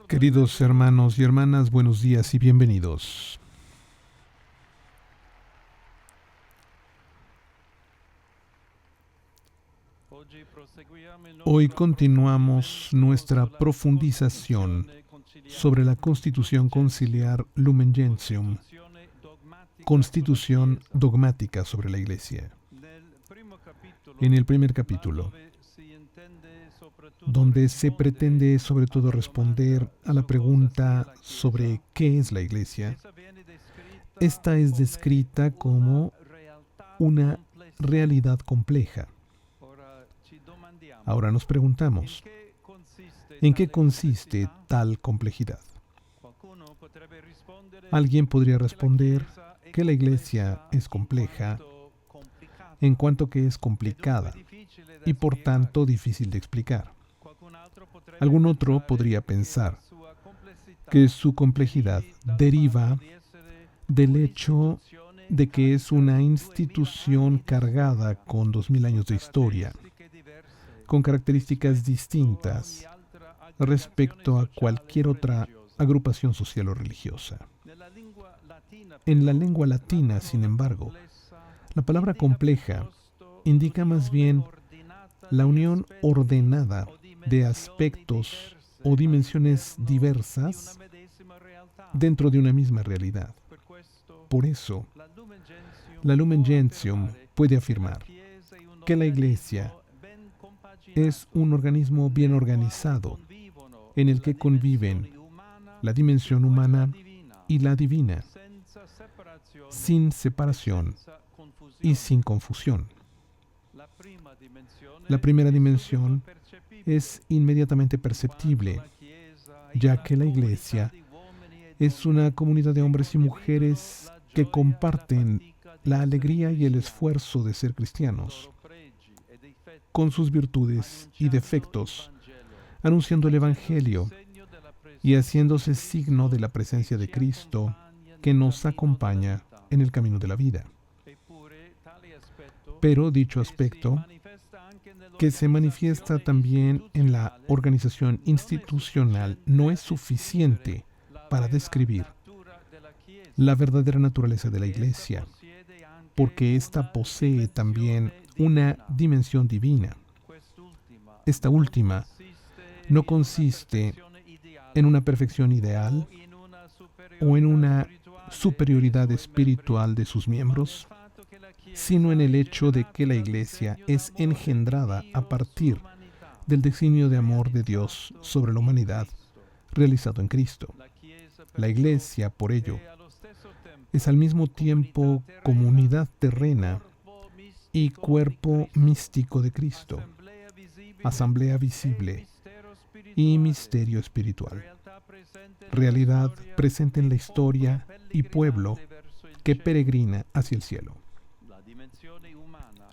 Queridos hermanos y hermanas, buenos días y bienvenidos. Hoy continuamos nuestra profundización sobre la Constitución Conciliar Lumen Gentium, Constitución dogmática sobre la Iglesia. En el primer capítulo, donde se pretende sobre todo responder a la pregunta sobre qué es la Iglesia, esta es descrita como una realidad compleja. Ahora nos preguntamos, ¿en qué consiste tal complejidad? Alguien podría responder que la Iglesia es compleja en cuanto que es complicada y por tanto difícil de explicar. Algún otro podría pensar que su complejidad deriva del hecho de que es una institución cargada con 2000 años de historia, con características distintas respecto a cualquier otra agrupación social o religiosa. En la lengua latina, sin embargo, la palabra compleja indica más bien la unión ordenada de aspectos o dimensiones diversas dentro de una misma realidad. Por eso, la Lumen Gentium puede afirmar que la Iglesia es un organismo bien organizado en el que conviven la dimensión humana y la divina, sin separación y sin confusión. La primera dimensión es inmediatamente perceptible, ya que la Iglesia es una comunidad de hombres y mujeres que comparten la alegría y el esfuerzo de ser cristianos, con sus virtudes y defectos, anunciando el Evangelio y haciéndose signo de la presencia de Cristo que nos acompaña en el camino de la vida. Pero dicho aspecto, que se manifiesta también en la organización institucional, no es suficiente para describir la verdadera naturaleza de la Iglesia, porque ésta posee también una dimensión divina. Esta última no consiste en una perfección ideal o en una superioridad espiritual de sus miembros, sino en el hecho de que la Iglesia es engendrada a partir del designio de amor de Dios sobre la humanidad realizado en Cristo. La Iglesia, por ello, es al mismo tiempo comunidad terrena y cuerpo místico de Cristo, asamblea visible y misterio espiritual, realidad presente en la historia y pueblo que peregrina hacia el cielo.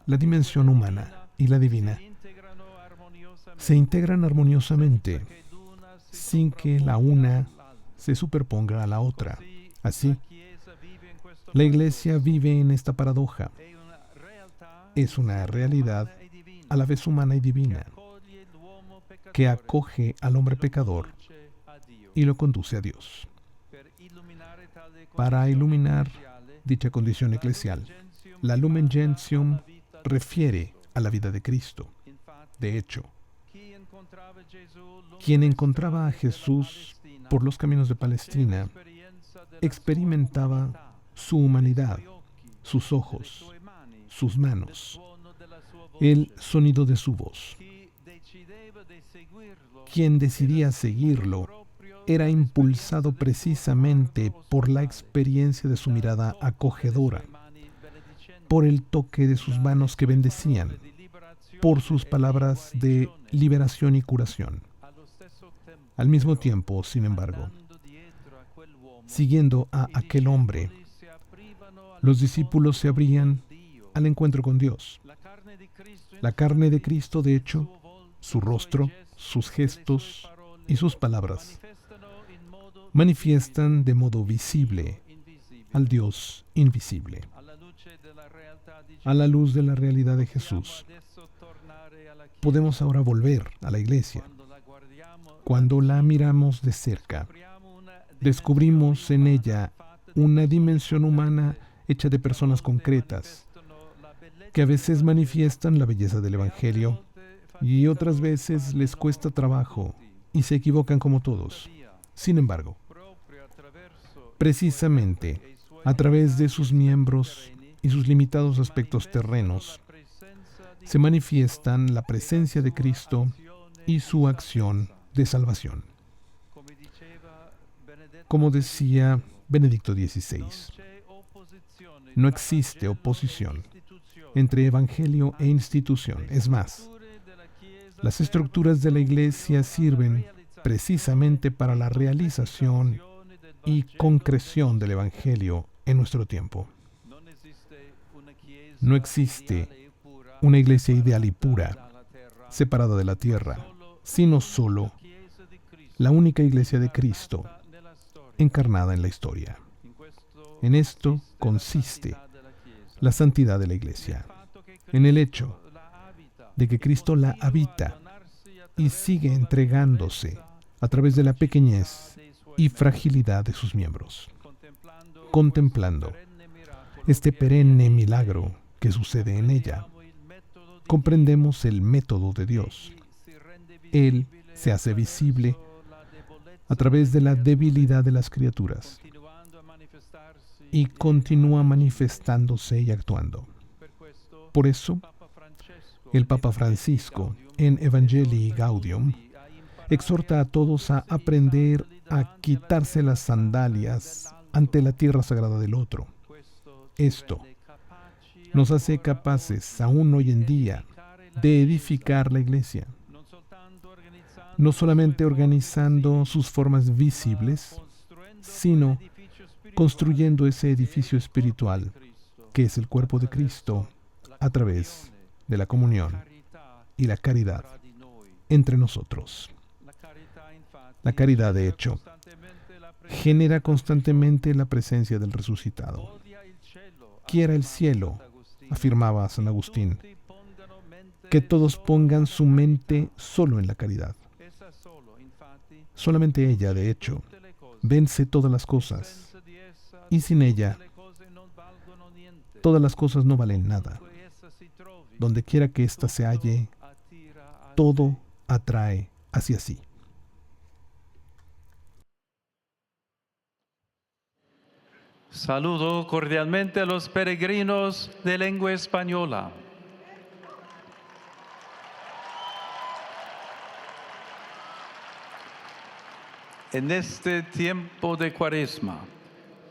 La dimensión humana y la divina se integran armoniosamente sin que la una se superponga a la otra. Así, la Iglesia vive en esta paradoja. Es una realidad a la vez humana y divina, que acoge al hombre pecador y lo conduce a Dios. Para iluminar dicha condición eclesial, la Lumen Gentium refiere a la vida de Cristo. De hecho, quien encontraba a Jesús por los caminos de Palestina experimentaba su humanidad, sus ojos, sus manos, el sonido de su voz. Quien decidía seguirlo era impulsado precisamente por la experiencia de su mirada acogedora, por el toque de sus manos que bendecían, por sus palabras de liberación y curación. Al mismo tiempo, sin embargo, siguiendo a aquel hombre, los discípulos se abrían al encuentro con Dios. La carne de Cristo, de hecho, su rostro, sus gestos y sus palabras manifiestan de modo visible al Dios invisible. A la luz de la realidad de Jesús, podemos ahora volver a la Iglesia Cuando la miramos de cerca, descubrimos en ella una dimensión humana hecha de personas concretas, que a veces manifiestan la belleza del Evangelio y otras veces les cuesta trabajo y se equivocan como todos. Sin embargo, precisamente a través de sus miembros y sus limitados aspectos terrenos, se manifiestan la presencia de Cristo y su acción de salvación. Como decía Benedicto XVI, no existe oposición entre evangelio e institución. Es más, las estructuras de la Iglesia sirven precisamente para la realización y concreción del evangelio en nuestro tiempo. No existe una iglesia ideal y pura, separada de la tierra, sino solo la única iglesia de Cristo, encarnada en la historia. En esto consiste la santidad de la iglesia, en el hecho de que Cristo la habita y sigue entregándose a través de la pequeñez y fragilidad de sus miembros. Contemplando este perenne milagro que sucede en ella, comprendemos el método de Dios. Él se hace visible a través de la debilidad de las criaturas y continúa manifestándose y actuando. Por eso, el Papa Francisco, en Evangelii Gaudium, exhorta a todos a aprender a quitarse las sandalias ante la tierra sagrada del otro. Esto nos hace capaces, aún hoy en día, de edificar la iglesia, no solamente organizando sus formas visibles, sino construyendo ese edificio espiritual que es el cuerpo de Cristo a través de la comunión y la caridad entre nosotros. La caridad, de hecho, genera constantemente la presencia del resucitado. Quiera el cielo, afirmaba San Agustín, que todos pongan su mente solo en la caridad. Solamente ella, de hecho, vence todas las cosas, y sin ella, todas las cosas no valen nada. Donde quiera que ésta se halle, todo atrae hacia sí. Saludo cordialmente a los peregrinos de lengua española. En este tiempo de Cuaresma,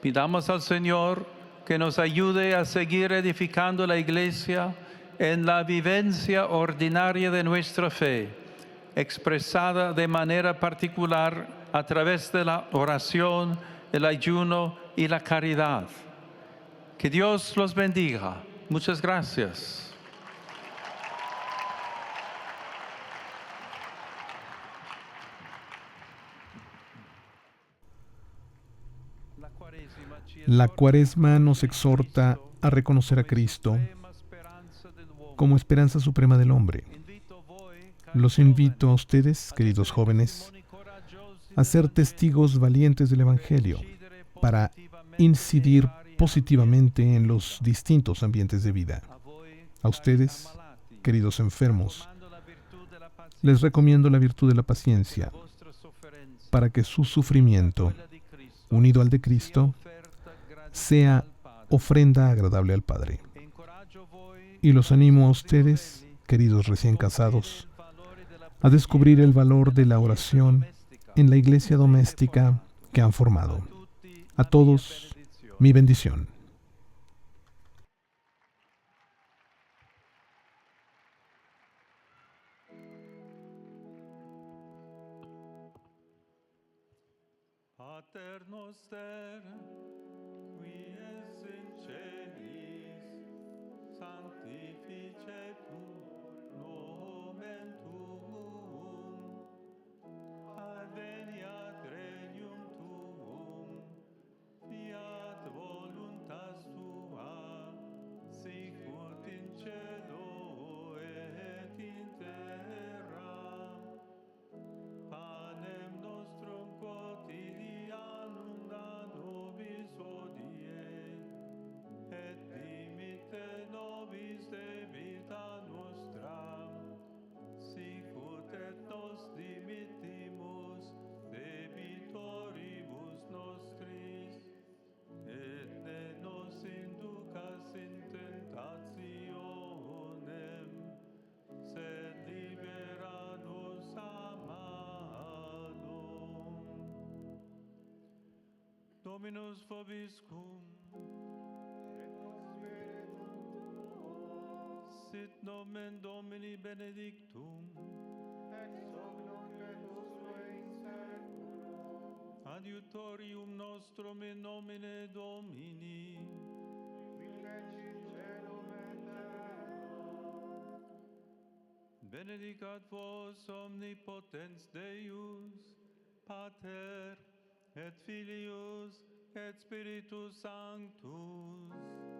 pidamos al Señor que nos ayude a seguir edificando la Iglesia en la vivencia ordinaria de nuestra fe, expresada de manera particular a través de la oración, el ayuno y la caridad. Que Dios los bendiga. Muchas gracias. La Cuaresma nos exhorta a reconocer a Cristo como esperanza suprema del hombre. Los invito a ustedes, queridos jóvenes, a ser testigos valientes del Evangelio para incidir positivamente en los distintos ambientes de vida. A ustedes, queridos enfermos, les recomiendo la virtud de la paciencia para que su sufrimiento, unido al de Cristo, sea ofrenda agradable al Padre. Y los animo a ustedes, queridos recién casados, a descubrir el valor de la oración en la iglesia doméstica que han formado. A todos, mi bendición. Pater noster, qui es in celis, sanctificetur nomen tuum, adveniat regnum tuum, fiat voluntas tua, sicut in cielo et in terra. Dominus vobiscum. Sit nomen Domini benedictum. Ex hoc nunc et usque in seculum. Adiutorium nostrum in nomine Domini. Qui fecit celum et terra. Benedicat vos omnipotens Deus, Pater, et Filius, et Spiritus Sanctus.